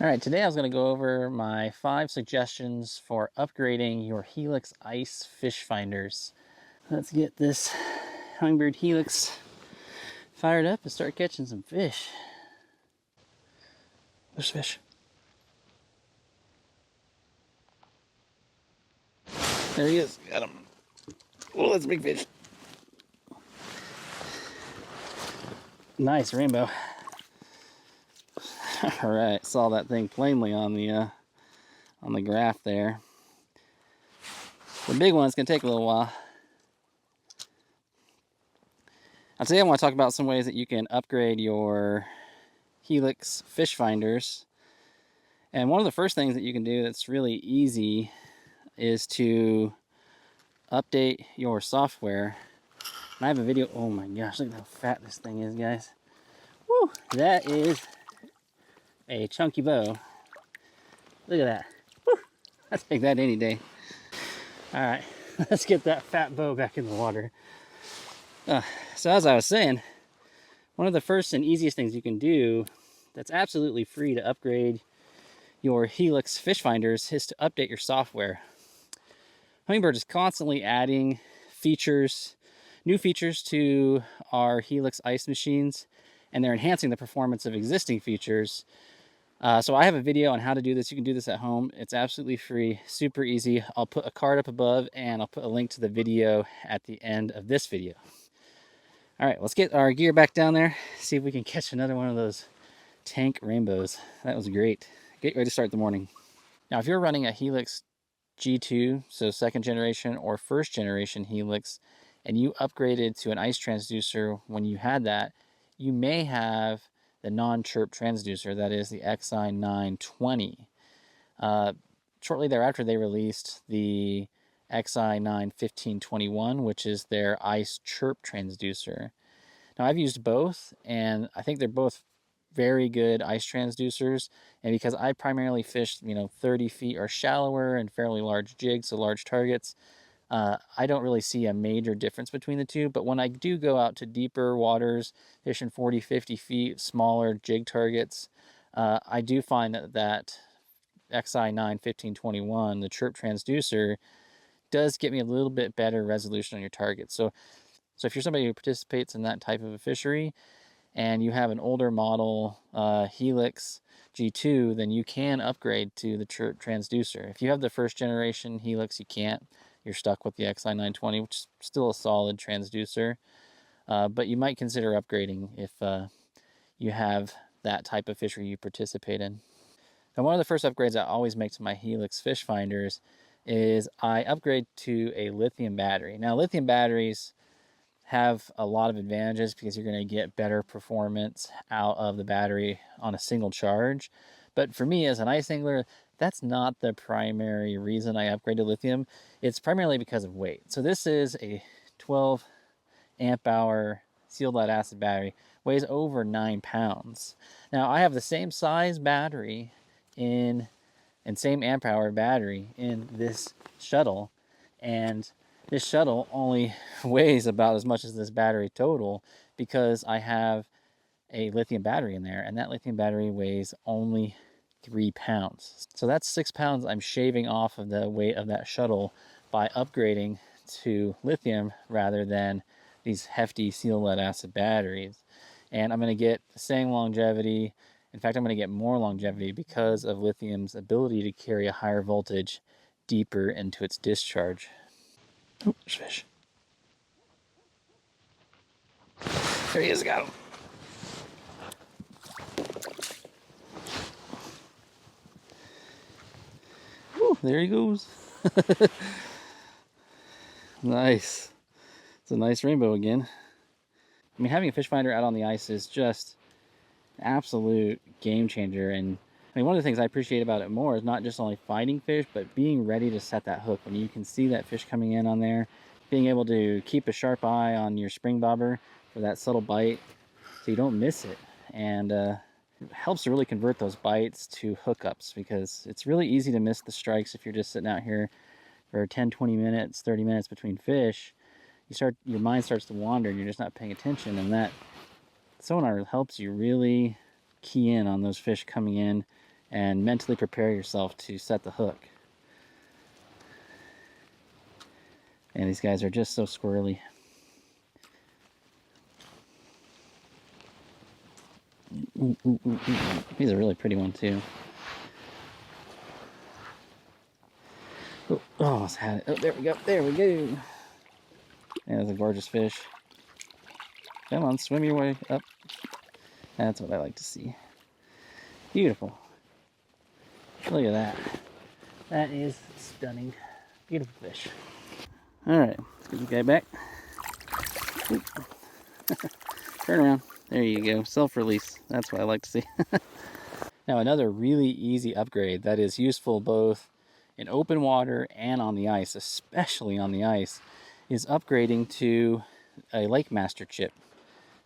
All right, today I was going to go over my 5 suggestions for upgrading your Helix Ice fish finders. Let's get this Humminbird Helix fired up and start catching some fish. There's fish. There he is. Got him. Oh, that's a big fish. Nice rainbow. All right, saw that thing plainly on the graph there. The big one's gonna take a little while. Today I want to talk about some ways that you can upgrade your Helix fish finders. And one of the first things that you can do that's really easy is to update your software. And I have a video. Oh my gosh, look at how fat this thing is, guys. Woo! That is a chunky bow. Look at that. Woo! I'd take that any day. All right, let's get that fat bow back in the water. So as I was saying, one of the first and easiest things you can do that's absolutely free to upgrade your Helix fish finders is to update your software. Humminbird is constantly adding features, new features to our Helix ice machines, and they're enhancing the performance of existing features. So I have a video on how to do this. You can do this at home. It's absolutely free, super easy. I'll put a card up above and I'll put a link to the video at the end of this video. All right, let's get our gear back down there, see if we can catch another one of those tank rainbows. That was great. Great way to start the morning. Now, if you're running a Helix G2, so 2nd generation or 1st generation Helix, and you upgraded to an ice transducer when you had that, you may have the non-chirp transducer, that is the XI920. Shortly thereafter, they released the XI91521, which is their ice chirp transducer. Now, I've used both, and I think they're both very good ice transducers. And because I primarily fish, 30 feet or shallower and fairly large jigs, so large targets, I don't really see a major difference between the two. But when I do go out to deeper waters, fishing 40, 50 feet, smaller jig targets, I do find that XI91521, the chirp transducer, does get me a little bit better resolution on your target. So if you're somebody who participates in that type of a fishery and you have an older model Helix G2, then you can upgrade to the chirp transducer. If you have the 1st generation Helix, you can't. You're stuck with the XI920, which is still a solid transducer. But you might consider upgrading if you have that type of fishery you participate in. Now, one of the first upgrades I always make to my Helix fish finders is I upgrade to a lithium battery. Now, lithium batteries have a lot of advantages because you're going to get better performance out of the battery on a single charge. But for me as an ice angler, that's not the primary reason I upgrade to lithium. It's primarily because of weight. So this is a 12 amp hour sealed lead acid battery, weighs over 9 pounds. Now, I have the same size battery and same amp hour battery in this shuttle, and this shuttle only weighs about as much as this battery total because I have a lithium battery in there, and that lithium battery weighs only 3 pounds. So that's 6 pounds I'm shaving off of the weight of that shuttle by upgrading to lithium rather than these hefty sealed lead acid batteries. And I'm going to get the same longevity. In fact, I'm going to get more longevity because of lithium's ability to carry a higher voltage deeper into its discharge. Oh, there's fish. There he is, got him. Woo, there he goes. Nice. It's a nice rainbow again. I mean, having a fish finder out on the ice is just an absolute game changer. And I mean, one of the things I appreciate about it more is not just only finding fish, but being ready to set that hook. When you can see that fish coming in on there, being able to keep a sharp eye on your spring bobber for that subtle bite so you don't miss it. And it helps to really convert those bites to hookups, because it's really easy to miss the strikes if you're just sitting out here for 10, 20 minutes, 30 minutes between fish. Your mind starts to wander and you're just not paying attention, and that sonar helps you really key in on those fish coming in and mentally prepare yourself to set the hook. And these guys are just so squirrely. Ooh, ooh, ooh, ooh. He's a really pretty one too. Oh, almost had it. Oh, there we go. There we go. Yeah, that's a gorgeous fish. Come on, swim your way up. That's what I like to see. Beautiful. Look at that. That is stunning. Beautiful fish. All right, let's get this guy back. Turn around. There you go. Self-release. That's what I like to see. Now, another really easy upgrade that is useful both in open water and on the ice, especially on the ice, is upgrading to a Lakemaster chip.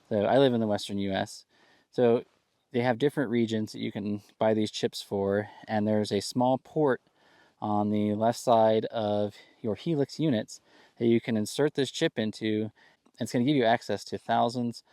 So I live in the Western US. So they have different regions that you can buy these chips for, and there's a small port on the left side of your Helix units that you can insert this chip into. It's going to give you access to thousands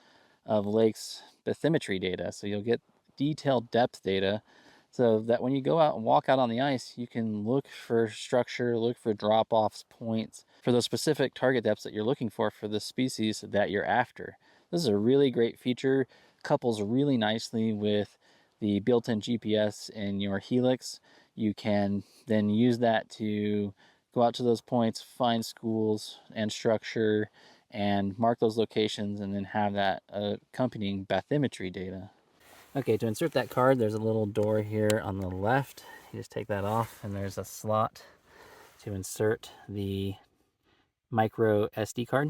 of lakes bathymetry data. So you'll get detailed depth data so that when you go out and walk out on the ice, you can look for structure, look for drop-offs, points, for those specific target depths that you're looking for the species that you're after. This is a really great feature, couples really nicely with the built-in GPS in your Helix. You can then use that to go out to those points, find schools and structure, and mark those locations, and then have that accompanying bathymetry data. Okay, to insert that card, there's a little door here on the left. You just take that off, and there's a slot to insert the micro SD card.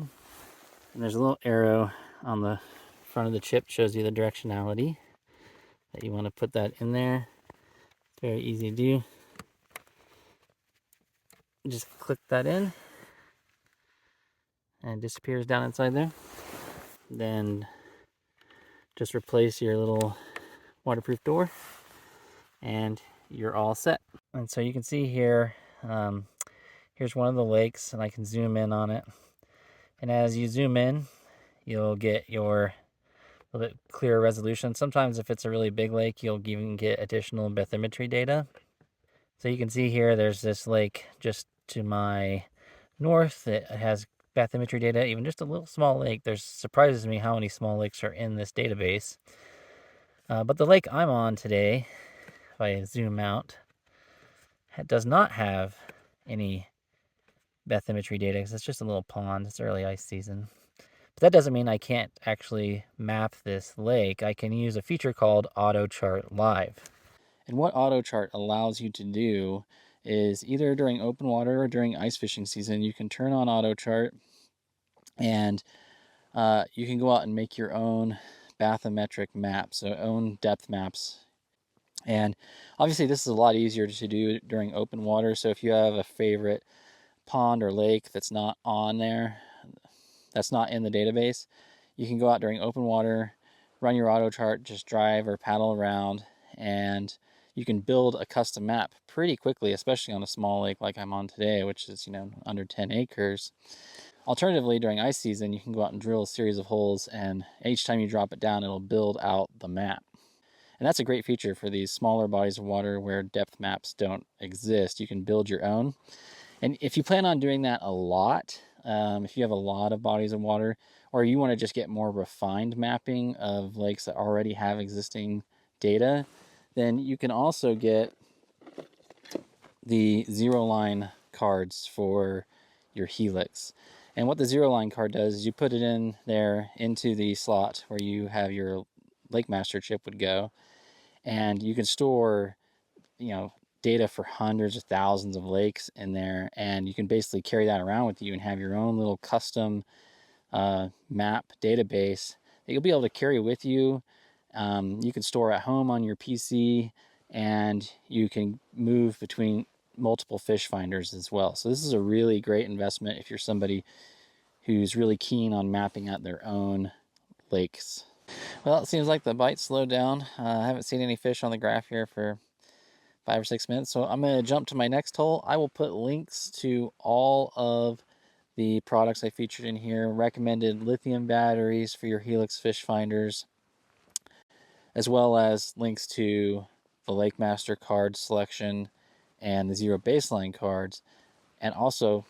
And there's a little arrow on the front of the chip, shows you the directionality that you want to put that in there. It's very easy to do. Just click that in, and it disappears down inside there. Then just replace your little waterproof door, and you're all set. And so you can see here, here's one of the lakes, and I can zoom in on it. And as you zoom in, you'll get your a little bit clearer resolution. Sometimes if it's a really big lake, you'll even get additional bathymetry data. So you can see here, there's this lake just to my north that has bathymetry data, even just a little small lake. There's surprises me how many small lakes are in this database. But the lake I'm on today, if I zoom out, does not have any bathymetry data because it's just a little pond. It's early ice season. But that doesn't mean I can't actually map this lake. I can use a feature called Autochart Live. And what Autochart allows you to do is either during open water or during ice fishing season, you can turn on Autochart, and you can go out and make your own bathymetric maps, so own depth maps. And obviously this is a lot easier to do during open water. So if you have a favorite pond or lake that's not on there, that's not in the database, you can go out during open water, run your Autochart, just drive or paddle around, and you can build a custom map pretty quickly, especially on a small lake like I'm on today, which is, under 10 acres. Alternatively, during ice season, you can go out and drill a series of holes, and each time you drop it down, it'll build out the map. And that's a great feature for these smaller bodies of water where depth maps don't exist. You can build your own. And if you plan on doing that a lot, if you have a lot of bodies of water, or you want to just get more refined mapping of lakes that already have existing data, then you can also get the zero line cards for your Helix. And what the zero line card does is you put it in there into the slot where you have your Lakemaster chip would go, and you can store, data for hundreds of thousands of lakes in there, and you can basically carry that around with you and have your own little custom map database that you'll be able to carry with you. You can store at home on your PC, and you can move between multiple fish finders as well. So this is a really great investment if you're somebody who's really keen on mapping out their own lakes. Well, it seems like the bite slowed down. I haven't seen any fish on the graph here for 5 or 6 minutes, so I'm going to jump to my next hole. I will put links to all of the products I featured in here, recommended lithium batteries for your Helix fish finders, as well as links to the Lakemaster card selection and the zero baseline cards. And also,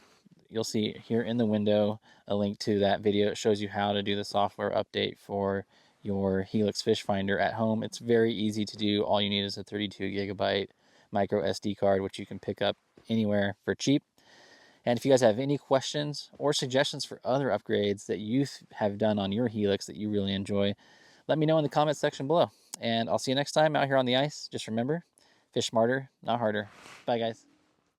you'll see here in the window a link to that video. It shows you how to do the software update for your Helix Fishfinder at home. It's very easy to do. All you need is a 32 gigabyte micro SD card, which you can pick up anywhere for cheap. And if you guys have any questions or suggestions for other upgrades that you have done on your Helix that you really enjoy, let me know in the comments section below. And I'll see you next time out here on the ice. Just remember, fish smarter, not harder. Bye, guys.